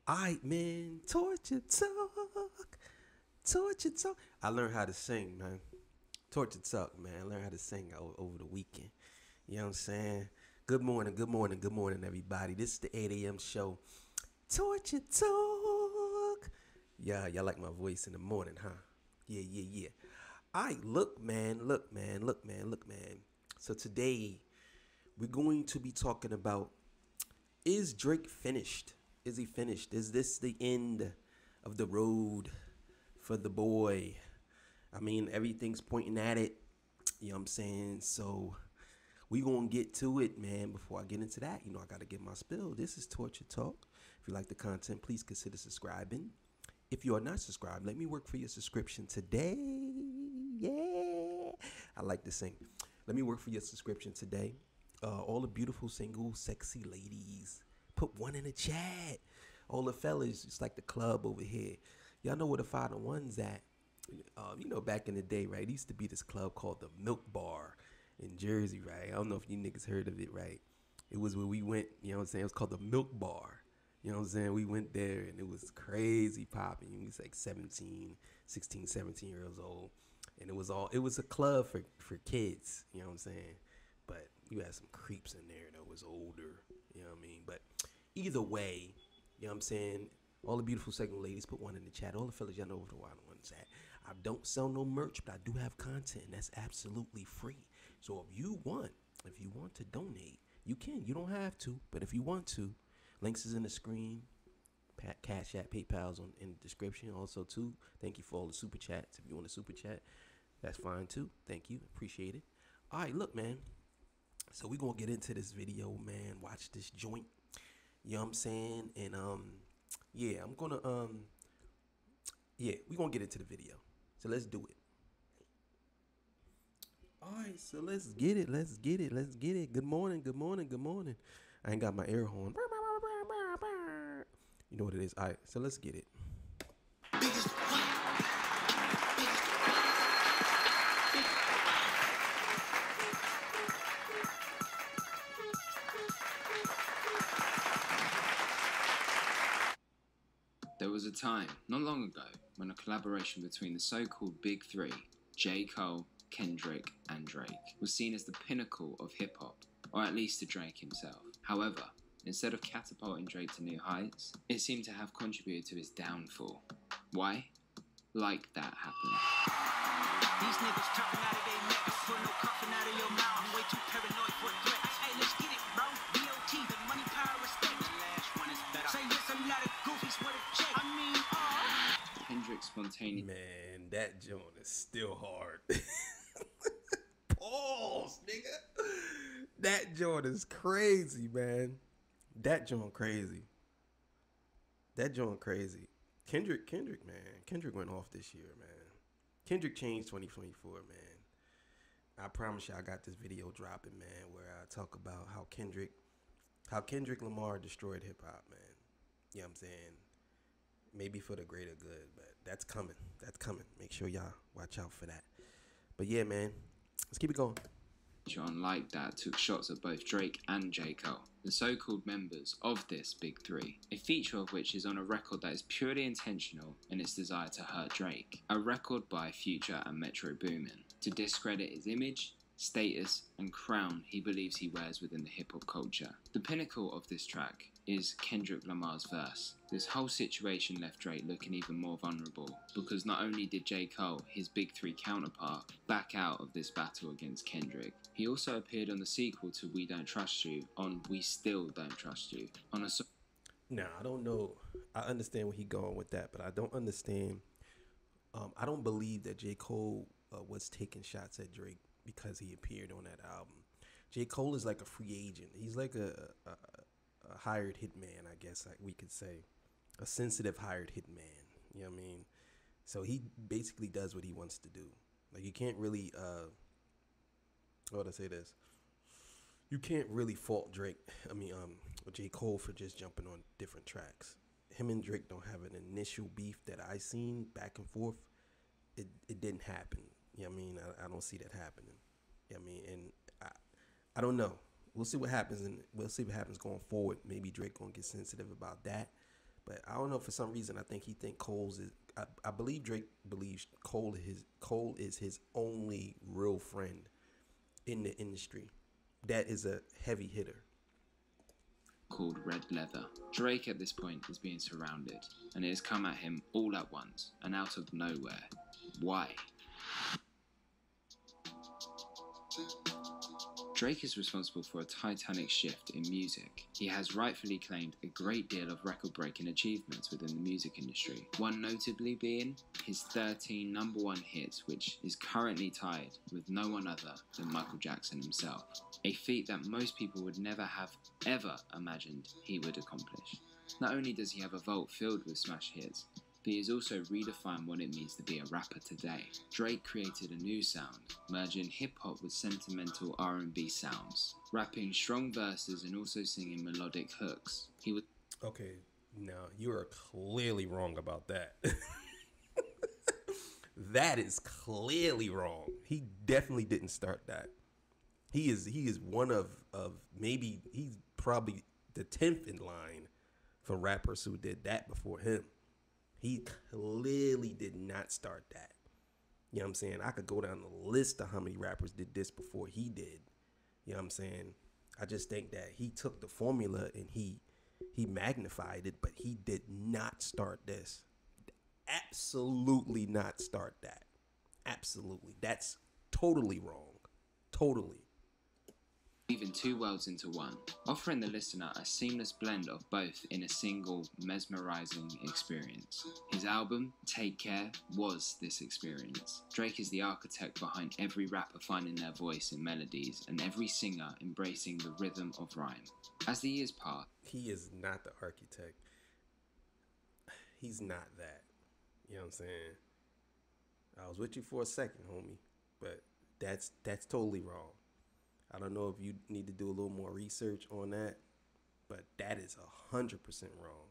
Alright, man. Torture talk. Torture talk. I learned how to sing, man. Torture talk, man. I learned how to sing over the weekend. You know what I'm saying? Good morning, good morning, good morning, everybody. This is the 8 a.m. show. Torture talk. Yeah, y'all like my voice in the morning, huh? Yeah. Alright, look, man. So today we're going to be talking about, is Drake finished? Is he finished? Is this the end of the road for the boy? I mean, everything's pointing at it. You know what I'm saying? So we gonna get to it, man. Before I get into that, I gotta get my spill. This is Torture Talk. If you like the content, please consider subscribing. If you are not subscribed, let me work for your subscription today. Yeah, I like to sing. Let me work for your subscription today. All the beautiful, single, sexy ladies, put one in the chat. All the fellas, it's like the club over here. Y'all know where to find the ones at. Back in the day, right? It used to be this club called the Milk Bar in Jersey, right? I don't know if you niggas heard of it, right? It was where we went, you know what I'm saying? It was called the Milk Bar. You know what I'm saying? We went there and it was crazy popping. We was like 17 years old. And it was a club for kids, you know what I'm saying? But you had some creeps in there that was older, you know what I mean? But either way, you know what I'm saying? All the beautiful second ladies, put one in the chat. All the fellas, y'all know where the ones at. I don't sell no merch, but I do have content, and that's absolutely free. So if you want to donate, you can. You don't have to, but if you want to, links is in the screen. Cash App, PayPal's in the description. Also, too, thank you for all the super chats. If you want a super chat, that's fine too. Thank you, appreciate it. All right, look, man. So we gonna get into this video, man. Watch this joint. You know what I'm saying? And yeah, I'm gonna we gonna get into the video. So let's do it. All right, so let's get it. Good morning. I ain't got my air horn. You know what it is. All right, so let's get it. There was a time, not long ago, when a collaboration between the so-called Big Three, J. Cole, Kendrick, and Drake, was seen as the pinnacle of hip-hop, or at least to Drake himself. However, instead of catapulting Drake to new heights, it seemed to have contributed to his downfall. Why? Like that happened. These niggas talking out of their neck, put no coughing out of your mouth. I'm way too paranoid for threats. Hey, let's get it, bro. BOT, the money, power, respect. The last one is better. Say yes, a lot of goofies for the check. I mean, Kendrick spontaneously. Man, that joint is still hard. Pause, nigga. That joint is crazy, man. That joint crazy. Kendrick, man. Kendrick went off this year, man. Kendrick changed 2024, man. I promise you I got this video dropping, man, where I talk about how Kendrick Lamar destroyed hip hop, man. You know what I'm saying? Maybe for the greater good, but that's coming. Make sure y'all watch out for that. But yeah, man, let's keep it going. Like that took shots at both Drake and J. Cole, the so-called members of this Big Three, a feature of which is on a record that is purely intentional in its desire to hurt Drake, a record by Future and Metro Boomin, to discredit his image, status, and crown he believes he wears within the hip-hop culture. The pinnacle of this track is Kendrick Lamar's verse. This whole situation left Drake looking even more vulnerable, because not only did J. Cole, his Big Three counterpart, back out of this battle against Kendrick, he also appeared on the sequel to We Don't Trust You on We Still Don't Trust You, on a Nah, I don't know. I understand where he going with that, but I don't understand. I don't believe that J. Cole was taking shots at Drake because he appeared on that album. J. Cole is like a free agent. He's like a hired hitman, I guess we could say. A sensitive hired hitman. You know what I mean? So he basically does what he wants to do. Like, you can't really, how would I say this? You can't really fault J. Cole for just jumping on different tracks. Him and Drake don't have an initial beef that I seen back and forth. It didn't happen. You know what I mean? I don't see that happening. You know what I mean? And I don't know. We'll see what happens, and we'll see what happens going forward. Maybe Drake gonna get sensitive about that. But I don't know, for some reason I think Cole's is. I believe Drake believes Cole is his only real friend in the industry. That is a heavy hitter. Called Red Leather. Drake at this point is being surrounded, and it has come at him all at once and out of nowhere. Why? Drake is responsible for a titanic shift in music. He has rightfully claimed a great deal of record-breaking achievements within the music industry, one notably being his 13 #1 hits, which is currently tied with no one other than Michael Jackson himself, a feat that most people would never have ever imagined he would accomplish. Not only does he have a vault filled with smash hits, but he has also redefined what it means to be a rapper today. Drake created a new sound, merging hip-hop with sentimental R&B sounds, rapping strong verses and also singing melodic hooks. He was... Okay, now you are clearly wrong about that. That is clearly wrong. He definitely didn't start that. He is one of maybe he's probably the 10th in line for rappers who did that before him. He clearly did not start that. You know what I'm saying? I could go down the list of how many rappers did this before he did. You know what I'm saying? I just think that he took the formula and he magnified it, but he did not start this. Absolutely not start that. Absolutely. That's totally wrong. Totally. Weaving two worlds into one, offering the listener a seamless blend of both in a single mesmerizing experience. His album, Take Care, was this experience. Drake is the architect behind every rapper finding their voice in melodies and every singer embracing the rhythm of rhyme. As the years pass, he is not the architect. He's not that. You know what I'm saying? I was with you for a second, homie, but that's totally wrong. I don't know if you need to do a little more research on that, but that is 100% wrong.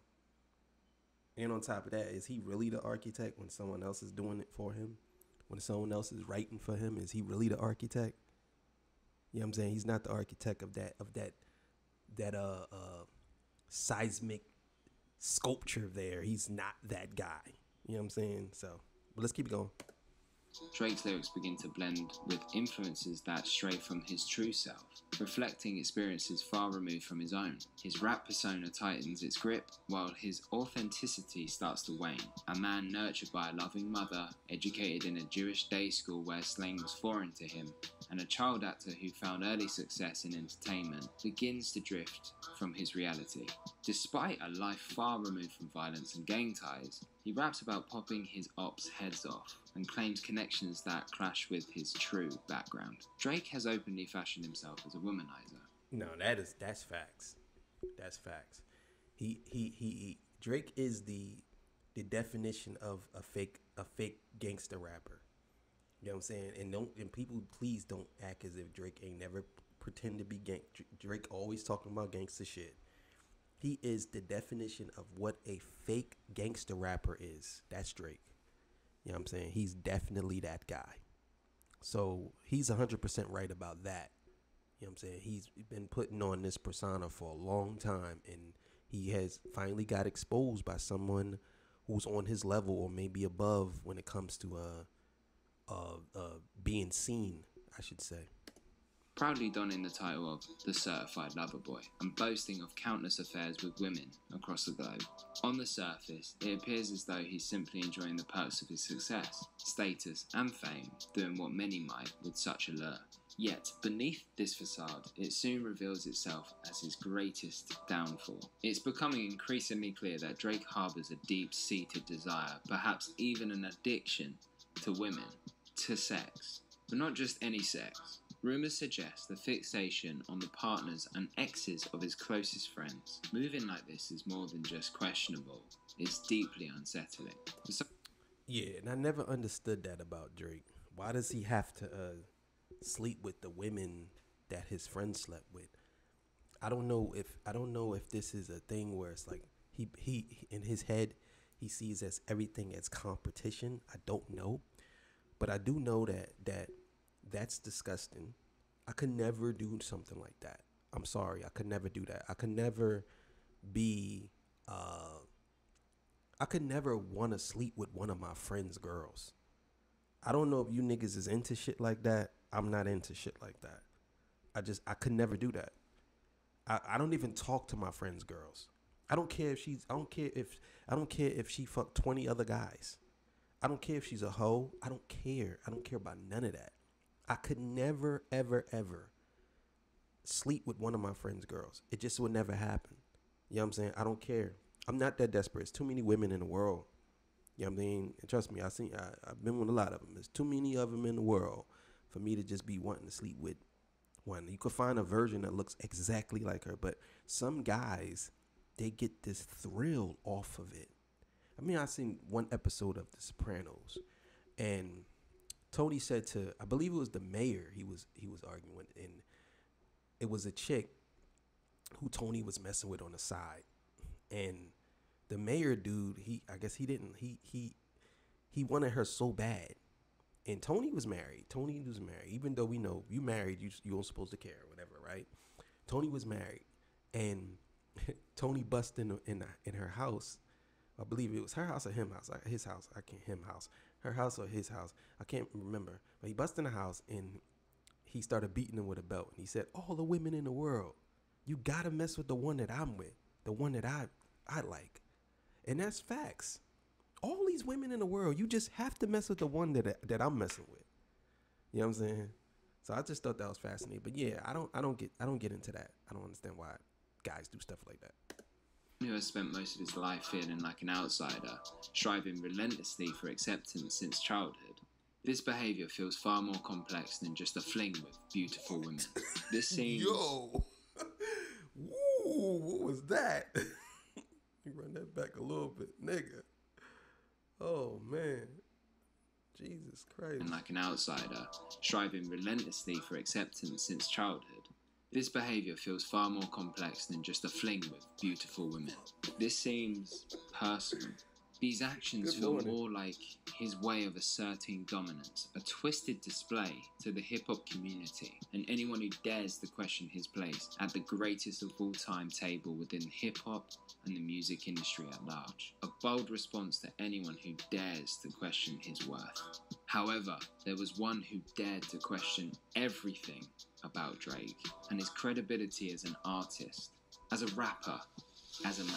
And on top of that, is he really the architect when someone else is doing it for him? When someone else is writing for him, is he really the architect? You know what I'm saying? He's not the architect of that seismic sculpture there. He's not that guy. You know what I'm saying? So, but let's keep it going. Drake's lyrics begin to blend with influences that stray from his true self, reflecting experiences far removed from his own. His rap persona tightens its grip, while his authenticity starts to wane. A man nurtured by a loving mother, educated in a Jewish day school where slang was foreign to him, and a child actor who found early success in entertainment, begins to drift from his reality. Despite a life far removed from violence and gang ties, he raps about popping his ops' heads off and claims connections that clash with his true background. Drake has openly fashioned himself as a womanizer. No, that's facts. That's facts. Drake is the definition of a fake gangster rapper. You know what I'm saying? And people please don't act as if Drake ain't never pretend to be Drake always talking about gangster shit. He is the definition of what a fake gangster rapper is. That's Drake. You know what I'm saying? He's definitely that guy. So he's 100% right about that. You know what I'm saying? He's been putting on this persona for a long time, and he has finally got exposed by someone who's on his level or maybe above when it comes to being seen, I should say. Proudly donning the title of the Certified Lover Boy and boasting of countless affairs with women across the globe. On the surface, it appears as though he's simply enjoying the perks of his success, status and fame, doing what many might with such allure. Yet, beneath this facade, it soon reveals itself as his greatest downfall. It's becoming increasingly clear that Drake harbours a deep-seated desire, perhaps even an addiction, to women, to sex. But not just any sex. Rumours suggest the fixation on the partners and exes of his closest friends. Moving like this is more than just questionable. It's deeply unsettling. Yeah, and I never understood that about Drake. Why does he have to sleep with the women that his friends slept with? I don't know if this is a thing where it's like he in his head he sees as everything as competition. I don't know, but I do know that's disgusting. I could never do something like that. I'm sorry. I could never do that. I could never be I could never want to sleep with one of my friends' girls. I don't know if you niggas is into shit like that. I'm not into shit like that. I could never do that. I don't even talk to my friends' girls. I don't care if she fucked 20 other guys. I don't care if she's a hoe. I don't care. I don't care about none of that. I could never, ever, ever sleep with one of my friends' girls. It just would never happen. You know what I'm saying? I don't care. I'm not that desperate. There's too many women in the world. You know what I mean? And trust me, I've been with a lot of them. There's too many of them in the world for me to just be wanting to sleep with one. You could find a version that looks exactly like her, but some guys, they get this thrill off of it. I mean, I seen one episode of The Sopranos, and Tony said to, I believe it was the mayor he was arguing with, and it was a chick who Tony was messing with on the side. And the mayor dude, he wanted her so bad. And Tony was married. Even though we know you married, you don't supposed to care or whatever, right? Tony was married, and Tony bust in her house. I believe it was her house or his house. Her house or his house. I can't remember. But he busted in the house, and he started beating him with a belt. And he said, all the women in the world, you got to mess with the one that I'm with, the one that I like. And that's facts. All these women in the world, you just have to mess with the one that I'm messing with. You know what I'm saying? So I just thought that was fascinating. But yeah, I don't get into that. I don't understand why guys do stuff like that. Who has spent most of his life feeling like an outsider, striving relentlessly for acceptance since childhood. This behaviour feels far more complex than just a fling with beautiful women. This seems... Yo! Woo! What was that? You run that back a little bit, nigga. Oh, man. Jesus Christ. Like an outsider, striving relentlessly for acceptance since childhood. This behaviour feels far more complex than just a fling with beautiful women. This seems personal. These actions feel more like his way of asserting dominance, a twisted display to the hip-hop community and anyone who dares to question his place at the greatest of all time table within hip-hop and the music industry at large. A bold response to anyone who dares to question his worth. However, there was one who dared to question everything about Drake and his credibility as an artist, as a rapper, as a man.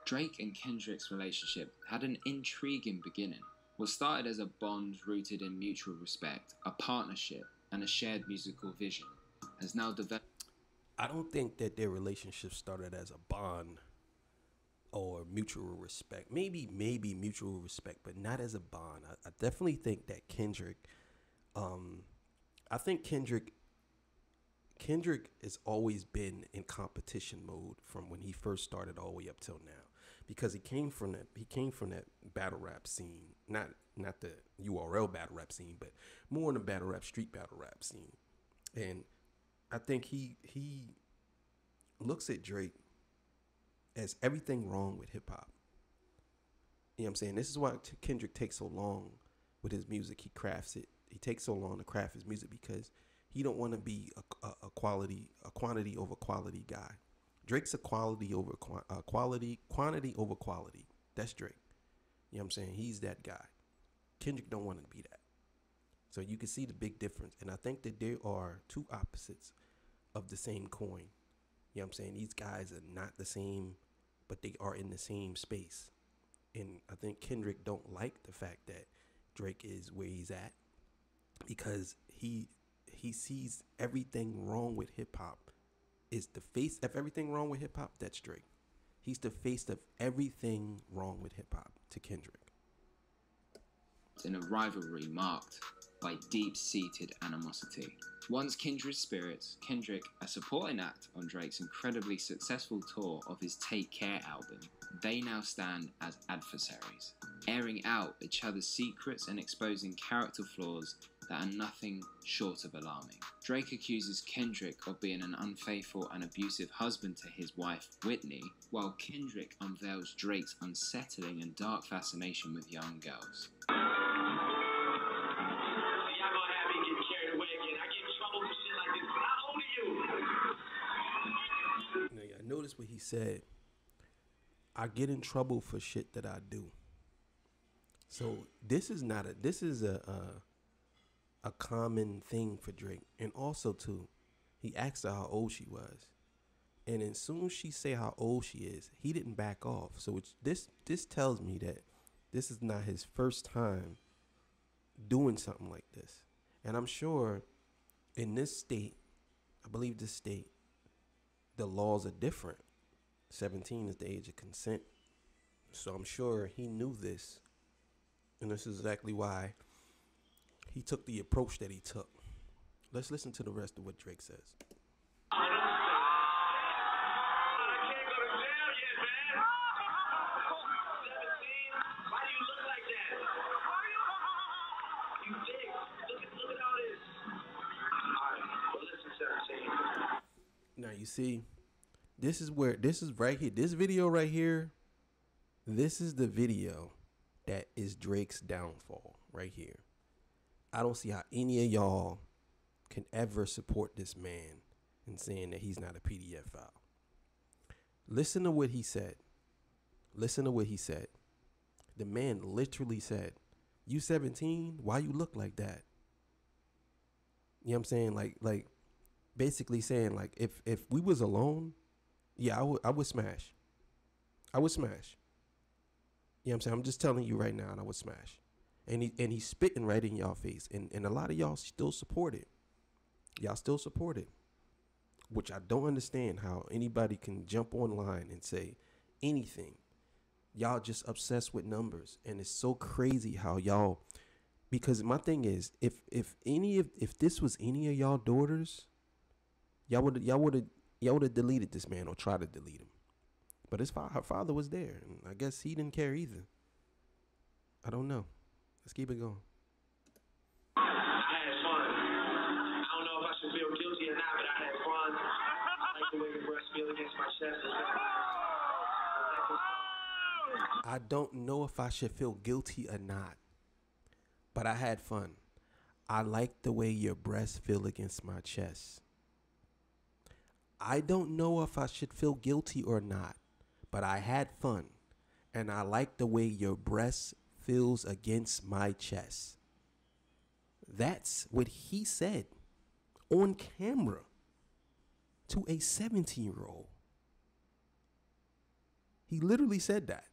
Drake and Kendrick's relationship had an intriguing beginning. What started as a bond rooted in mutual respect, a partnership, and a shared musical vision has now developed. I don't think that their relationship started as a bond or mutual respect. Maybe mutual respect, but not as a bond. I definitely think that Kendrick has always been in competition mode from when he first started all the way up till now, because he came from that battle rap scene, not the URL battle rap scene, but more in the battle rap, street battle rap scene. And I think he looks at Drake as everything wrong with hip hop. You know what I'm saying? This is why Kendrick takes so long with his music. He crafts it. He takes so long to craft his music because he don't want to be a quantity over quality guy. Drake's a quantity over quality. That's Drake. You know what I'm saying? He's that guy. Kendrick don't want to be that. So you can see the big difference. And I think that there are two opposites of the same coin. You know what I'm saying? These guys are not the same, but they are in the same space. And I think Kendrick don't like the fact that Drake is where he's at, because he sees everything wrong with hip hop. Is the face of everything wrong with hip hop? That's Drake. He's the face of everything wrong with hip hop to Kendrick. In a rivalry marked by deep-seated animosity. Once kindred spirits, Kendrick, a supporting act on Drake's incredibly successful tour of his Take Care album, they now stand as adversaries, airing out each other's secrets and exposing character flaws that are nothing short of alarming. Drake accuses Kendrick of being an unfaithful and abusive husband to his wife, Whitney, while Kendrick unveils Drake's unsettling and dark fascination with young girls. notice what he said. I get in trouble for shit that I do. So this is a common thing for Drake. And also too, he asked her how old she was. And as soon as she say how old she is, he didn't back off. So this tells me that this is not his first time doing something like this. And I'm sure in this state, I believe this state, the laws are different. 17 is the age of consent. So I'm sure he knew this. And this is exactly why he took the approach that he took. Let's listen to the rest of what Drake says. Now you see, this is right here. This video right here, this is the video that is Drake's downfall right here. I don't see how any of y'all can ever support this man in saying that he's not a PDF file. Listen to what he said. Listen to what he said. The man literally said, "You 17? Why you look like that?" You know what I'm saying? Like basically saying like if we was alone, yeah, I would smash. I would smash. You know what I'm saying? I'm just telling you right now, and I would smash. And he's spitting right in y'all face. And a lot of y'all still support it. Y'all still support it. Which I don't understand how anybody can jump online and say anything. Y'all just obsessed with numbers. And it's so crazy how y'all, because my thing is, if this was any of y'all daughters, y'all would have deleted this man or tried to delete him. But her father was there, and I guess he didn't care either. I don't know. Let's keep it going. I had fun. I don't know if I should feel guilty or not, but I had fun. I like the way your breast feel against my chest. I don't know if I should feel guilty or not, but I had fun. I like the way your breasts feel against my chest. I don't know if I should feel guilty or not, but I had fun, and I like the way your breast feels against my chest. That's what he said on camera to a 17-year-old. He literally said that.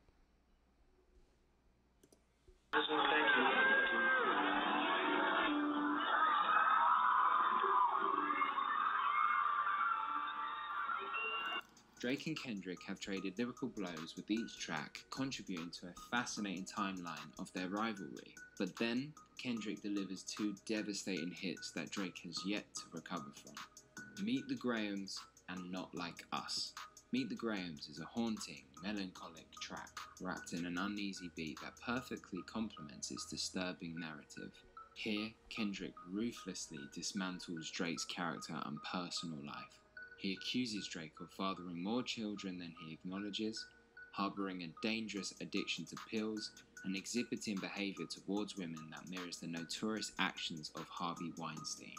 Drake and Kendrick have traded lyrical blows with each track, contributing to a fascinating timeline of their rivalry. But then, Kendrick delivers two devastating hits that Drake has yet to recover from. Meet the Grahams and Not Like Us. Meet the Grahams is a haunting, melancholic track wrapped in an uneasy beat that perfectly complements its disturbing narrative. Here, Kendrick ruthlessly dismantles Drake's character and personal life. He accuses Drake of fathering more children than he acknowledges, harboring a dangerous addiction to pills, and exhibiting behavior towards women that mirrors the notorious actions of Harvey Weinstein.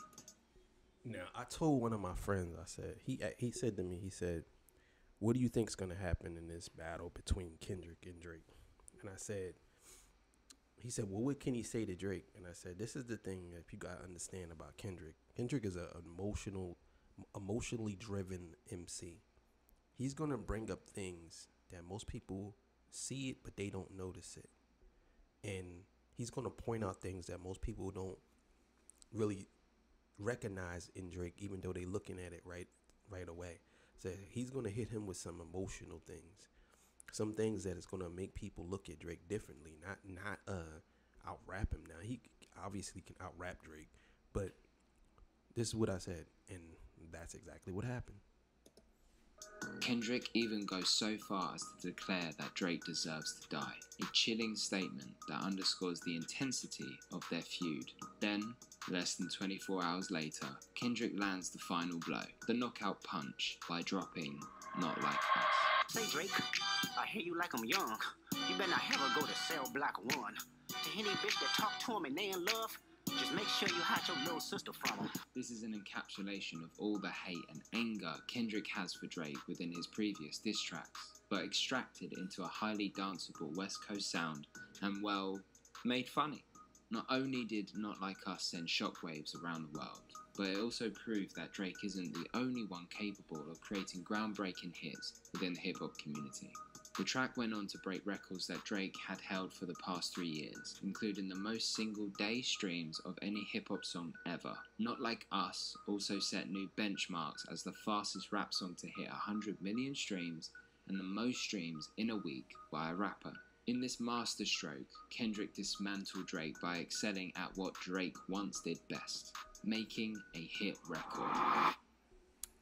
Now, I told one of my friends, I said, he said to me, he said, "What do you think's going to happen in this battle between Kendrick and Drake?" And I said, he said, "Well, what can he say to Drake?" And I said, "This is the thing that you got to understand about Kendrick. Kendrick is an emotionally driven MC. He's going to bring up things that most people see it, but they don't notice it. And he's going to point out things that most people don't really recognize in Drake, even though they're looking at it right away. So he's going to hit him with some emotional things, some things that is going to make people look at Drake differently, not out rap him. Now, he obviously can out rap Drake, but this is what I said, and that's exactly what happened. Kendrick even goes so far as to declare that Drake deserves to die, a chilling statement that underscores the intensity of their feud. Then, less than 24 hours later, Kendrick lands the final blow, the knockout punch, by dropping Not Like Us. Say Drake, I hear you like I'm young. You better not ever go to cell block 1. To any bitch that talk to him and they in love, Just make sure you hide your little sister from him. This is an encapsulation of all the hate and anger Kendrick has for Drake within his previous diss tracks, but extracted into a highly danceable West Coast sound and, well, made funny. Not only did Not Like Us send shockwaves around the world, but it also proved that Drake isn't the only one capable of creating groundbreaking hits within the hip-hop community. The track went on to break records that Drake had held for the past 3 years, including the most single-day streams of any hip-hop song ever. Not Like Us also set new benchmarks as the fastest rap song to hit 100 million streams and the most streams in a week by a rapper. In this masterstroke, Kendrick dismantled Drake by excelling at what Drake once did best, making a hit record.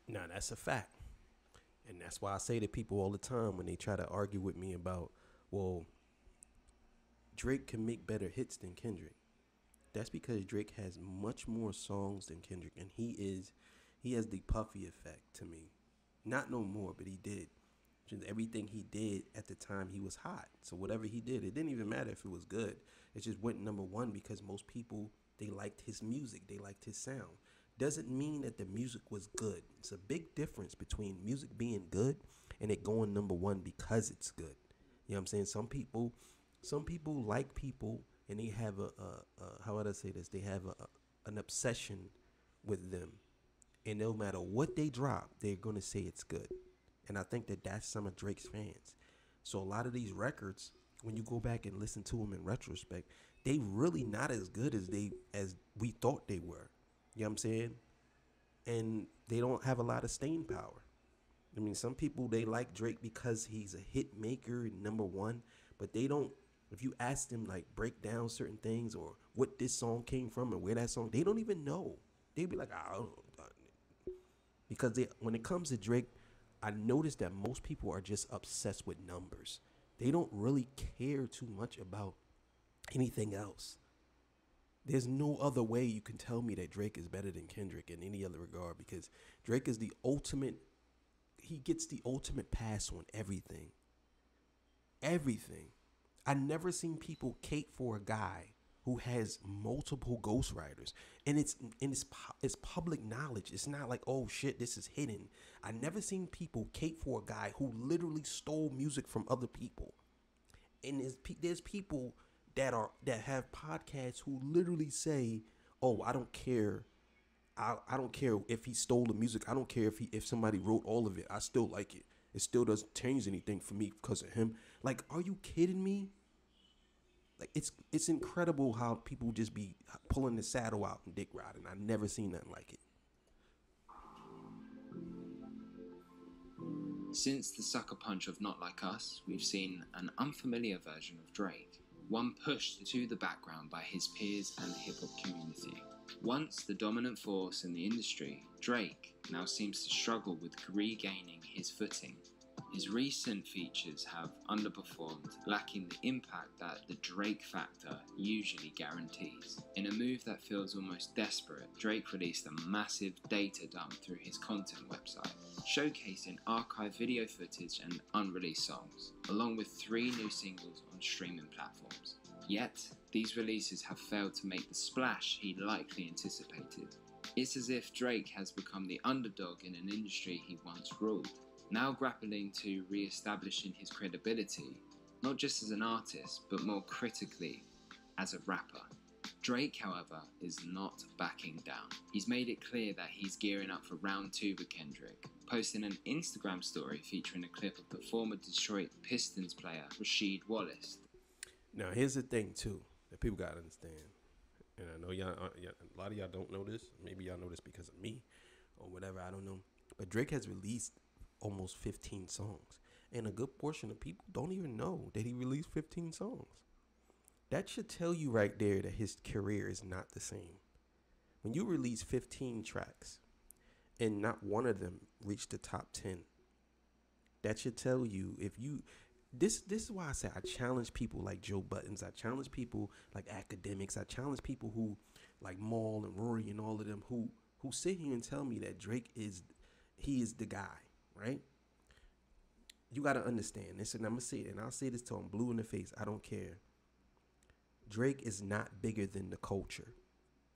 Now, that's a fact. And that's why I say to people all the time when they try to argue with me about, well, Drake can make better hits than Kendrick. That's because Drake has much more songs than Kendrick, and he has the Puffy effect to me. Not no more, but he did. Just everything he did at the time, he was hot. So whatever he did, it didn't even matter if it was good. It just went number one because most people, they liked his music. They liked his sound. Doesn't mean that the music was good. It's a big difference between music being good and it going number one because it's good. You know what I'm saying? Some people like people and they have how would I say this? They have an obsession with them. And no matter what they drop, they're going to say it's good. And I think that that's some of Drake's fans. So a lot of these records, when you go back and listen to them in retrospect, they really not as good as we thought they were. You know what I'm saying? And they don't have a lot of staying power. I mean, some people, they like Drake because he's a hit maker and number one, but they don't, if you ask them, like, break down certain things or what this song came from and where that song, they don't even know. They'd be like, I don't know. Because when it comes to Drake, I noticed that most people are just obsessed with numbers. They don't really care too much about anything else. There's no other way you can tell me that Drake is better than Kendrick in any other regard, because Drake is the ultimate. He gets the ultimate pass on everything. Everything. I never seen people cape for a guy who has multiple ghostwriters, and it's public knowledge. It's not like, oh shit, this is hidden. I never seen people cape for a guy who literally stole music from other people, and there's people that have podcasts who literally say, oh, I don't care. I don't care if he stole the music. I don't care if somebody wrote all of it. I still like it. It still doesn't change anything for me because of him. Like, are you kidding me? Like, it's incredible how people just be pulling the saddle out and dick riding. I never seen nothing like it. Since the sucker punch of Not Like Us, we've seen an unfamiliar version of Drake, one pushed to the background by his peers and the hip-hop community. Once the dominant force in the industry, Drake now seems to struggle with regaining his footing. His recent features have underperformed, lacking the impact that the Drake factor usually guarantees. In a move that feels almost desperate, Drake released a massive data dump through his content website, showcasing archived video footage and unreleased songs, along with 3 new singles on streaming platforms. Yet, these releases have failed to make the splash he likely anticipated. It's as if Drake has become the underdog in an industry he once ruled, now grappling to re-establishing his credibility, not just as an artist, but more critically, as a rapper. Drake, however, is not backing down. He's made it clear that he's gearing up for round 2 with Kendrick, posting an Instagram story featuring a clip of the former Detroit Pistons player Rasheed Wallace. Now, here's the thing, too, that people got to understand. And I know y'all, a lot of y'all don't know this. Maybe y'all know this because of me or whatever, I don't know. But Drake has released almost 15 songs. And a good portion of people don't even know that he released 15 songs. That should tell you right there that his career is not the same. When you release 15 tracks and not one of them reached the top 10, that should tell you if you... This is why I say I challenge people like Joe Buttons. I challenge people like academics. I challenge people who like Maul and Rory and all of them who sit here and tell me that Drake is the guy, right? You got to understand this, and I'm going to say it, and I'll say this till I'm blue in the face. I don't care. Drake is not bigger than the culture.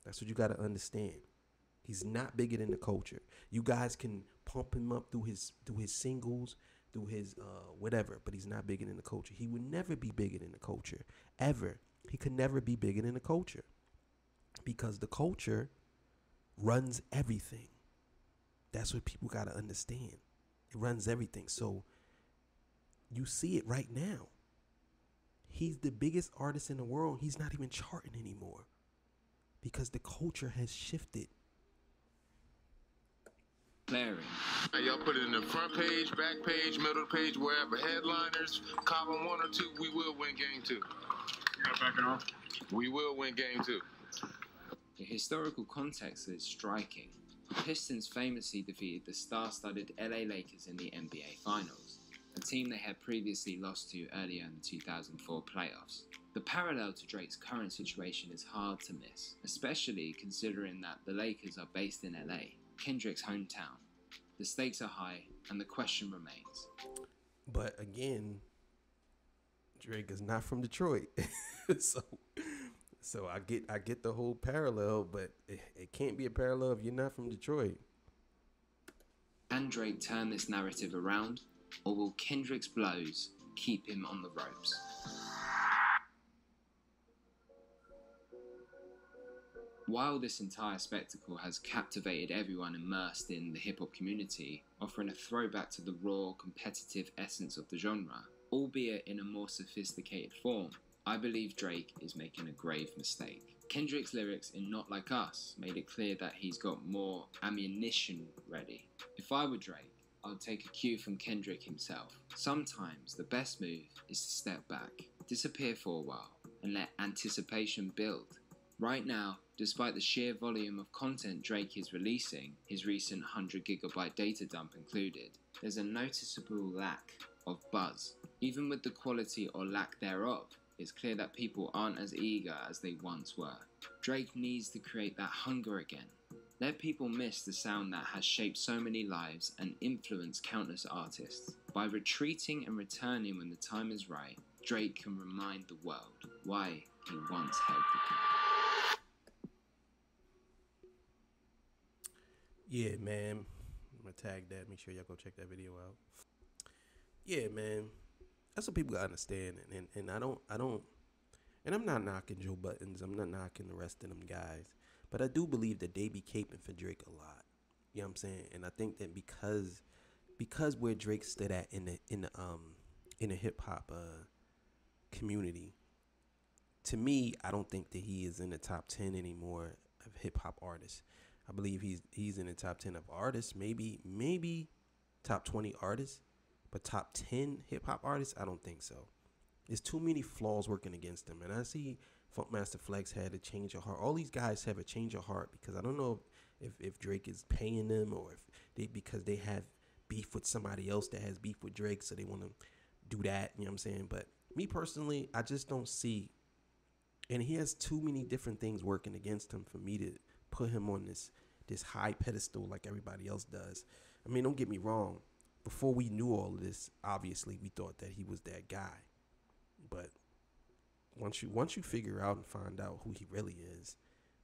That's what you got to understand. He's not bigger than the culture. You guys can pump him up through his singles, through his whatever, but he's not bigger than the culture. He would never be bigger than the culture, ever. He could never be bigger than the culture, because the culture runs everything. That's what people got to understand. It runs everything. So you see it right now. He's the biggest artist in the world. He's not even charting anymore because the culture has shifted. Clearing. Y'all put it in the front page, back page, middle page, wherever. Headliners, column 1 or 2, we will win game 2. You got backing off? We will win game 2. The historical context is striking. The Pistons famously defeated the star-studded LA Lakers in the NBA Finals, a team they had previously lost to earlier in the 2004 playoffs. The parallel to Drake's current situation is hard to miss, especially considering that the Lakers are based in LA, Kendrick's hometown. The stakes are high, and the question remains. But again, Drake is not from Detroit, so I get the whole parallel, but it can't be a parallel if you're not from Detroit. Can Drake turn this narrative around, or will Kendrick's blows keep him on the ropes? While this entire spectacle has captivated everyone immersed in the hip-hop community, offering a throwback to the raw, competitive essence of the genre, albeit in a more sophisticated form, I believe Drake is making a grave mistake. Kendrick's lyrics in Not Like Us made it clear that he's got more ammunition ready. If I were Drake, I'd take a cue from Kendrick himself. Sometimes the best move is to step back, disappear for a while, and let anticipation build. Right now, despite the sheer volume of content Drake is releasing, his recent 100GB data dump included, there's a noticeable lack of buzz. Even with the quality or lack thereof, it's clear that people aren't as eager as they once were. Drake needs to create that hunger again. Let people miss the sound that has shaped so many lives and influenced countless artists. By retreating and returning when the time is right, Drake can remind the world why he once held the crown. Yeah, man. I'm gonna tag that. Make sure y'all go check that video out. Yeah, man. That's what people gotta understand. And I don't, and I'm not knocking Joe Buttons. I'm not knocking the rest of them guys. But I do believe that they be caping for Drake a lot. You know what I'm saying? And I think that because where Drake stood at in the hip hop community, to me, I don't think that he is in the top 10 anymore of hip hop artists. I believe he's in the top 10 of artists, maybe top 20 artists, but top 10 hip hop artists, I don't think so. There's too many flaws working against him. And I see Funkmaster Flex had a change of heart. All these guys have a change of heart because I don't know if Drake is paying them or because they have beef with somebody else that has beef with Drake, so they want to do that. You know what I'm saying? But me personally, I just don't see. And he has too many different things working against him for me to put him on this high pedestal like everybody else does. I mean, don't get me wrong. Before we knew all of this, obviously we thought that he was that guy. But once you figure out and find out who he really is,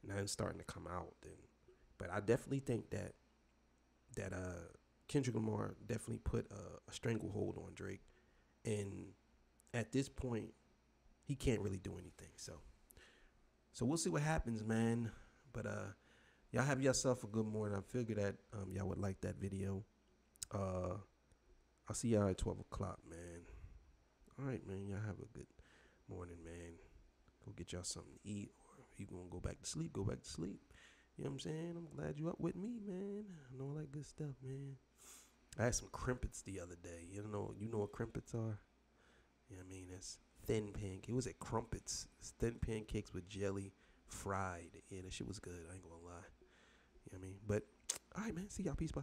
and it's starting to come out, then. But I definitely think that Kendrick Lamar definitely put a stranglehold on Drake, and at this point, he can't really do anything. So we'll see what happens, man. But y'all have yourself a good morning. I figured that y'all would like that video. I'll see y'all at 12 o'clock, man. All right, man. Y'all have a good morning, man. Go get y'all something to eat, or if you gonna go back to sleep, go back to sleep. You know what I'm saying? I'm glad you up with me, man. I know all that good stuff, man. I had some crimpets the other day. You know what crimpets are? You know what I mean? That's thin pancake. It was at Crumpets. It's thin pancakes with jelly, fried. Yeah, that shit was good. I ain't gonna lie. You know what I mean? But, all right, man. See y'all. Peace. Bye.